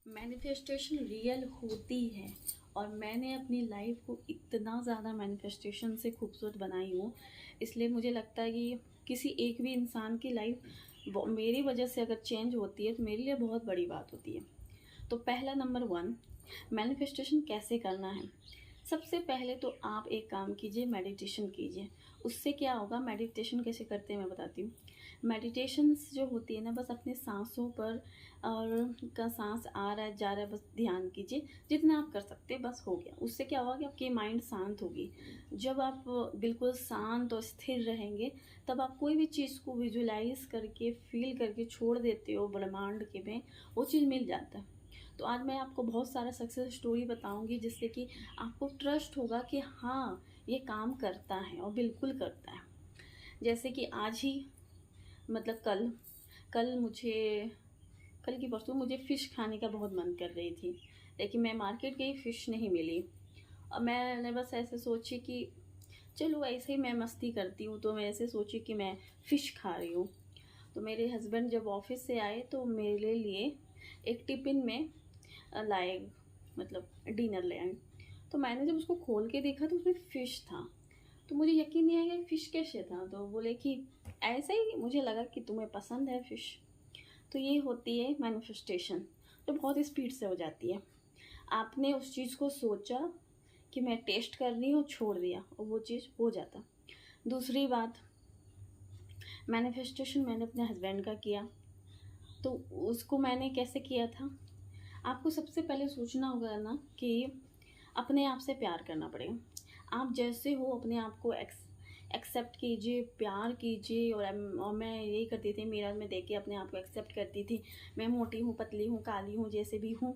Manifestation real होती है और मैंने अपनी लाइफ को इतना ज़्यादा मैनिफेस्टेशन से खूबसूरत बनाई हूँ। इसलिए मुझे लगता है कि किसी एक भी इंसान की लाइफ मेरी वजह से अगर चेंज होती है तो मेरे लिए बहुत बड़ी बात होती है। तो पहला नंबर 1, मैनिफेस्टेशन कैसे करना है। सबसे पहले तो आप एक काम कीजिए, मेडिटेशन कीजिए। उससे क्या होगा, मेडिटेशन कैसे करते हैं मैं बताती हूँ। मेडिटेशंस जो होती है ना, बस अपने सांसों पर और का सांस आ रहा है जा रहा है बस ध्यान कीजिए। जितना आप कर सकते हैं बस हो गया। उससे क्या होगा कि आपकी माइंड शांत होगी। जब आप बिल्कुल शांत और स्थिर रहेंगे तब आप कोई भी चीज़ को विजुलाइज करके फील करके छोड़ देते हो ब्रह्मांड के में, वो चीज़ मिल जाता है। तो आज मैं आपको बहुत सारा सक्सेस स्टोरी बताऊंगी जिससे कि आपको ट्रस्ट होगा कि हाँ ये काम करता है और बिल्कुल करता है। जैसे कि आज ही मतलब कल कल मुझे कल की परसों मुझे फ़िश खाने का बहुत मन कर रही थी, लेकिन मैं मार्केट गई, फ़िश नहीं मिली। और मैंने बस ऐसे सोची कि चलो ऐसे ही मैं मस्ती करती हूँ, तो मैं ऐसे सोची कि मैं फ़िश खा रही हूँ। तो मेरे हस्बैंड जब ऑफिस से आए तो मेरे लिए एक टिफ़िन में लाए, मतलब डिनर ले आए। तो मैंने जब उसको खोल के देखा तो उसमें फ़िश था। तो मुझे यकीन नहीं आया कि फ़िश कैसे था। तो बोले कि ऐसे ही मुझे लगा कि तुम्हें पसंद है फ़िश। तो ये होती है मैनिफेस्टेशन, जो बहुत स्पीड से हो जाती है। आपने उस चीज़ को सोचा कि मैं टेस्ट कर रही हूँ, छोड़ दिया और वो चीज़ हो जाता। दूसरी बात, मैनिफेस्टेशन मैंने अपने हस्बैंड का किया। तो उसको मैंने कैसे किया था, आपको सबसे पहले सोचना होगा ना कि अपने आप से प्यार करना पड़ेगा। आप जैसे हो अपने आप को एक्सेप्ट कीजिए, प्यार कीजिए। और मैं यही करती थी, मिरर में देख के अपने आप को एक्सेप्ट करती थी। मैं मोटी हूँ, पतली हूँ, काली हूँ, जैसे भी हूँ।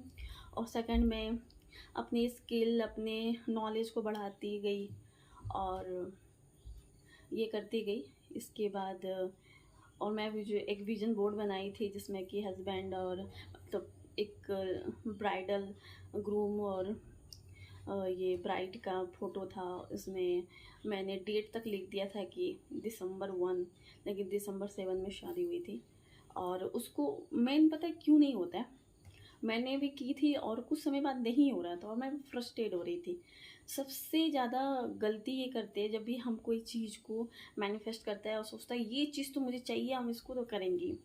और सेकंड में अपनी स्किल, अपने नॉलेज को बढ़ाती गई और ये करती गई। इसके बाद और मैं भी जो एक विजन बोर्ड बनाई थी जिसमें कि हस्बैंड और मतलब एक ब्राइडल ग्रूम और ये ब्राइड का फ़ोटो था। उसमें मैंने डेट तक लिख दिया था कि दिसंबर 1, लेकिन दिसंबर 7 में शादी हुई थी। और उसको मेन पता है क्यों नहीं होता है, मैंने भी की थी और कुछ समय बाद नहीं हो रहा था और मैं फ्रस्ट्रेट हो रही थी। सबसे ज़्यादा गलती ये करते हैं जब भी हम कोई चीज़ को मैनिफेस्ट करता है और सोचता है ये चीज़ तो मुझे चाहिए, हम इसको तो करेंगे।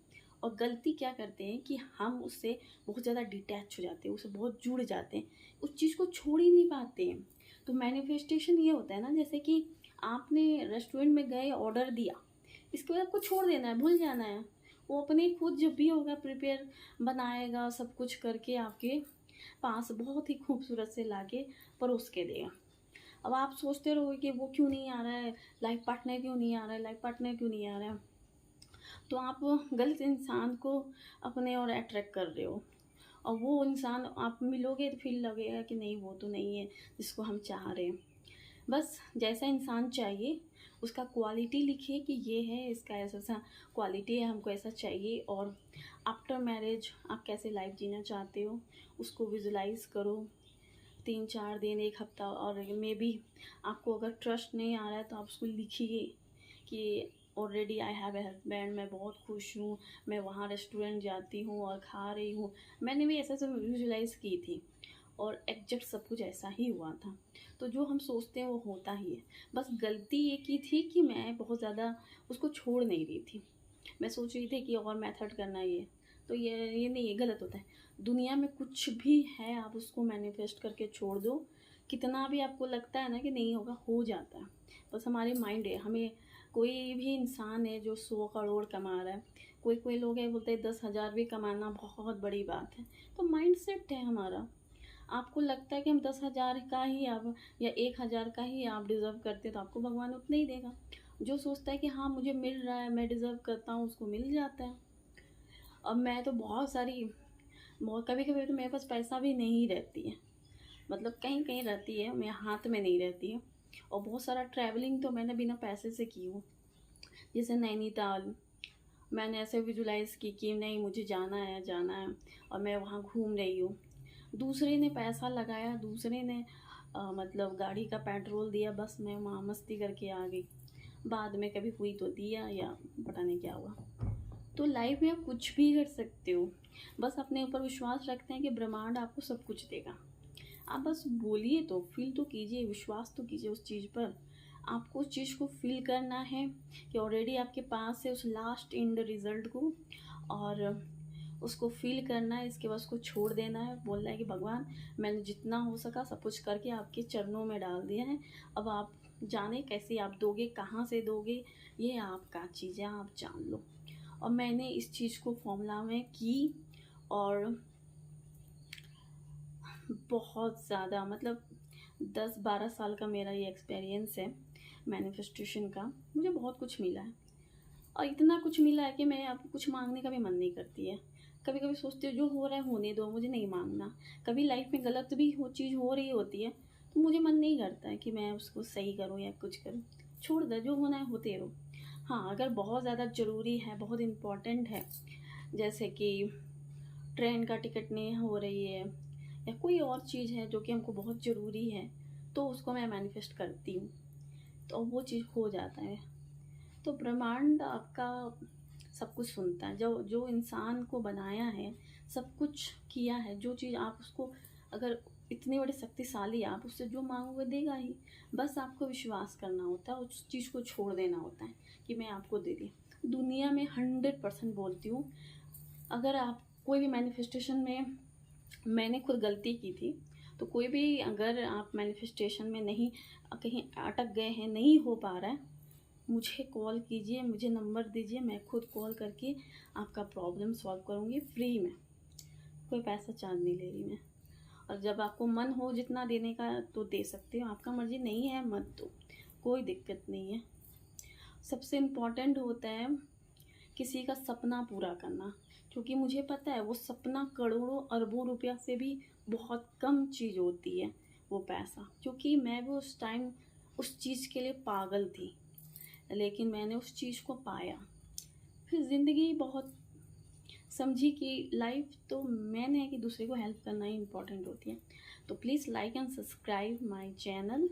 और गलती क्या करते हैं कि हम उससे बहुत ज़्यादा डिटैच हो जाते हैं, उससे बहुत जुड़ जाते हैं, उस चीज़ को छोड़ ही नहीं पाते हैं। तो मैनिफेस्टेशन ये होता है ना, जैसे कि आपने रेस्टोरेंट में गए, ऑर्डर दिया, इसके बाद आपको छोड़ देना है, भूल जाना है। वो अपने खुद जब भी होगा प्रिपेयर बनाएगा, सब कुछ करके आपके पास बहुत ही खूबसूरत से लाके परोस के देगा। अब आप सोचते रहोगे कि वो क्यों नहीं आ रहा है, लाइफ पार्टनर क्यों नहीं आ रहा है, लाइफ पार्टनर क्यों नहीं आ रहा है। तो आप गलत इंसान को अपने और अट्रैक्ट कर रहे हो। और वो इंसान आप मिलोगे तो फिर लगेगा कि नहीं वो तो नहीं है जिसको हम चाह रहे हैं। बस जैसा इंसान चाहिए उसका क्वालिटी लिखिए कि ये है, इसका ऐसा सा क्वालिटी है, हमको ऐसा चाहिए। और आफ्टर मैरिज आप कैसे लाइफ जीना चाहते हो उसको विजुलाइज करो। 3-4 दिन, एक हफ्ता, और मे बी आपको अगर ट्रस्ट नहीं आ रहा है तो आप उसको लिखिए कि already I have a husband, मैं बहुत खुश हूँ, मैं वहाँ रेस्टोरेंट जाती हूँ और खा रही हूँ। मैंने भी ऐसा सब विजुलाइज की थी और एग्जैक्ट सब कुछ ऐसा ही हुआ था। तो जो हम सोचते हैं वो होता ही है। बस गलती ये की थी कि मैं बहुत ज़्यादा उसको छोड़ नहीं रही थी। मैं सोच रही थी कि और मेथड करना ये, तो ये नहीं, ये गलत होता है। दुनिया में कुछ भी है आप उसको मैनिफेस्ट करके छोड़ दो, कितना भी आपको लगता है ना कि नहीं होगा, हो जाता है। बस हमारे माइंड है। हमें कोई भी इंसान है जो 100 करोड़ कमा रहा है, कोई लोग हैं बोलते हैं 10,000 भी कमाना बहुत बड़ी बात है। तो माइंड सेट है हमारा। आपको लगता है कि हम 10,000 का ही आप या 1,000 का ही आप डिज़र्व करते, तो आपको भगवान उतना ही देगा। जो सोचता है कि हाँ मुझे मिल रहा है, मैं डिज़र्व करता हूँ, उसको मिल जाता है। अब मैं तो बहुत कभी कभी तो मेरे पास पैसा भी नहीं रहती है, मतलब कहीं कहीं रहती है, मेरे हाथ में नहीं रहती है। और बहुत सारा ट्रैवलिंग तो मैंने बिना पैसे से की हूँ। जैसे नैनीताल मैंने ऐसे विजुलाइज की कि नहीं मुझे जाना है और मैं वहाँ घूम रही हूँ। दूसरे ने पैसा लगाया, दूसरे ने मतलब गाड़ी का पेट्रोल दिया, बस मैं वहाँ मस्ती करके आ गई। बाद में कभी हुई तो दिया या पता नहीं क्या हुआ। तो लाइफ में आप कुछ भी कर सकते हो, बस अपने ऊपर विश्वास रखते हैं कि ब्रह्मांड आपको सब कुछ देगा। आप बस बोलिए, तो फील तो कीजिए, विश्वास तो कीजिए उस चीज़ पर। आपको उस चीज़ को फील करना है कि ऑलरेडी आपके पास है उस लास्ट एंड रिज़ल्ट को, और उसको फील करना है। इसके बाद उसको छोड़ देना है, बोलना है कि भगवान मैंने जितना हो सका सब कुछ करके आपके चरणों में डाल दिया है, अब आप जाने कैसे आप दोगे, कहाँ से दोगे, ये आपका चीज़ है, आप जान लो। और मैंने इस चीज़ को फॉर्मूला में की, और बहुत ज़्यादा मतलब 10-12 साल का मेरा ये एक्सपीरियंस है मैनिफेस्टेशन का। मुझे बहुत कुछ मिला है, और इतना कुछ मिला है कि मैं आपको कुछ मांगने का भी मन नहीं करती है। कभी कभी सोचती हूँ जो हो रहा है होने दो, मुझे नहीं मांगना। कभी लाइफ में गलत भी चीज़ हो रही होती है तो मुझे मन नहीं करता है कि मैं उसको सही करूँ या कुछ करूँ। छोड़ दो, जो होना है होते रहो। हाँ, अगर बहुत ज़्यादा ज़रूरी है, बहुत इम्पॉर्टेंट है, जैसे कि ट्रेन का टिकट नहीं हो रही है या कोई और चीज़ है जो कि हमको बहुत ज़रूरी है, तो उसको मैं मैनिफेस्ट करती हूँ, तो वो चीज़ हो जाता है। तो ब्रह्मांड आपका सब कुछ सुनता है। जो जो इंसान को बनाया है, सब कुछ किया है, जो चीज़ आप उसको, अगर इतनी बड़ी शक्तिशाली, आप उससे जो मांगोगे देगा ही। बस आपको विश्वास करना होता है, उस चीज़ को छोड़ देना होता है कि मैं आपको दे दी। दुनिया में 100% बोलती हूँ, अगर आप कोई भी मैनिफेस्टेशन में, मैंने खुद गलती की थी, तो कोई भी अगर आप मैनिफेस्टेशन में नहीं, कहीं अटक गए हैं, नहीं हो पा रहा है, मुझे कॉल कीजिए, मुझे नंबर दीजिए, मैं खुद कॉल करके आपका प्रॉब्लम सॉल्व करूँगी फ्री में। कोई पैसा चार्ज नहीं ले रही मैं। और जब आपको मन हो जितना देने का तो दे सकते हो, आपका मर्जी नहीं है मत दो, कोई दिक्कत नहीं है। सबसे इम्पॉर्टेंट होता है किसी का सपना पूरा करना, क्योंकि मुझे पता है वो सपना करोड़ों अरबों रुपया से भी बहुत कम चीज़ होती है वो पैसा। क्योंकि मैं भी उस टाइम उस चीज़ के लिए पागल थी, लेकिन मैंने उस चीज़ को पाया। फिर ज़िंदगी बहुत समझी कि लाइफ तो मैन है कि दूसरे को हेल्प करना ही इम्पोर्टेंट होती है। तो please like and subscribe my channel.